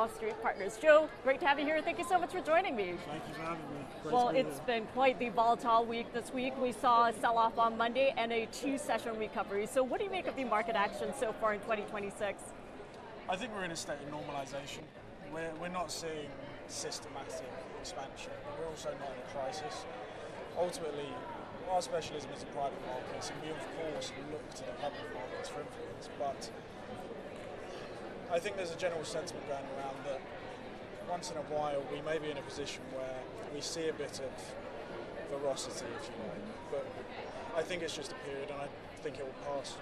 Nassau Street Partners. Joe, great to have you here. Thank you so much for joining me. Thank you for having me. Well, it's been quite the volatile week this week. We saw a sell-off on Monday and a two-session recovery. So what do you make of the market action so far in 2026? I think we're in a state of normalisation. We're not seeing systematic expansion, but we're also not in a crisis. Ultimately, our specialism is in private markets, and we of course look to the public markets for influence, but I think there's a general sentiment going around that once in a while we may be in a position where we see a bit of ferocity, if you like, but I think it's just a period and I think it will pass.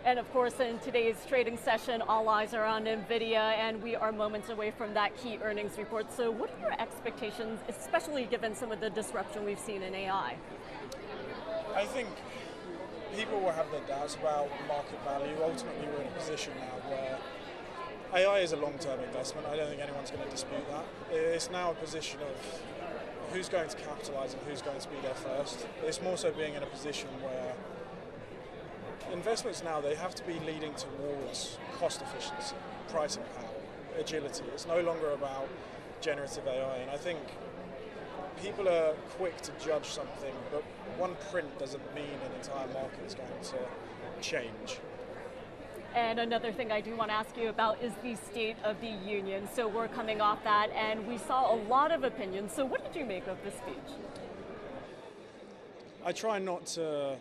And of course, in today's trading session, all eyes are on NVIDIA, and we are moments away from that key earnings report. So what are your expectations, especially given some of the disruption we've seen in AI? I think people will have their doubts about market value. Ultimately, we're in a position now where AI is a long-term investment. I don't think anyone's going to dispute that. It's now a position of who's going to capitalise and who's going to be there first. It's more so being in a position where investments now, they have to be leading towards cost efficiency, pricing power, agility. It's no longer about generative AI, and I think people are quick to judge something, but one print doesn't mean an entire market is going to change. And another thing I do want to ask you about is the State of the Union. So we're coming off that, and we saw a lot of opinions. So what did you make of this speech? I try not to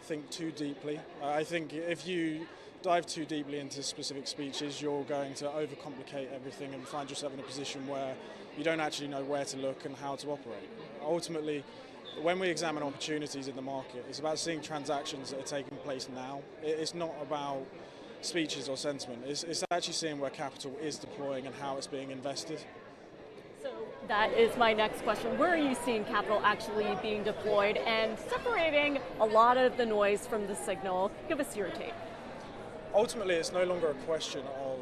think too deeply. I think if you dive too deeply into specific speeches, you're going to overcomplicate everything and find yourself in a position where you don't actually know where to look and how to operate. Ultimately, when we examine opportunities in the market, it's about seeing transactions that are taking place now. It's not about speeches or sentiment. It's actually seeing where capital is deploying and how it's being invested. So that is my next question. Where are you seeing capital actually being deployed and separating a lot of the noise from the signal? Give us your take. Ultimately, it's no longer a question of,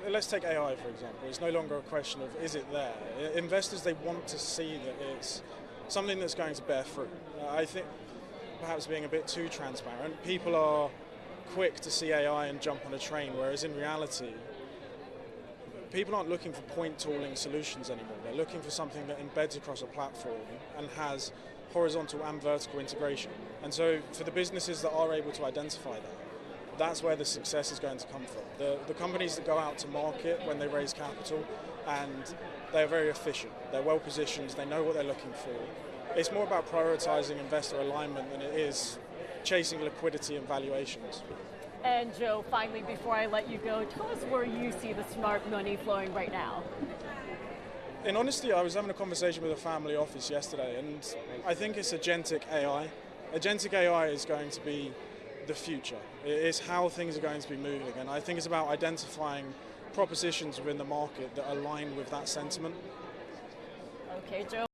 let's take AI for example, it's no longer a question of is it there. Investors, they want to see that it's something that's going to bear fruit. I think perhaps being a bit too transparent, people are quick to see AI and jump on a train, whereas in reality, people aren't looking for point tooling solutions anymore. They're looking for something that embeds across a platform and has horizontal and vertical integration. And so for the businesses that are able to identify that, that's where the success is going to come from. The companies that go out to market when they raise capital, and they're very efficient, they're well positioned, they know what they're looking for. It's more about prioritizing investor alignment than it is chasing liquidity and valuations. And Joe, finally, before I let you go, tell us where you see the smart money flowing right now. In honesty, I was having a conversation with a family office yesterday, and I think it's agentic AI. Agentic AI is going to be the future. It's how things are going to be moving, and I think it's about identifying propositions within the market that align with that sentiment. Okay, Joe.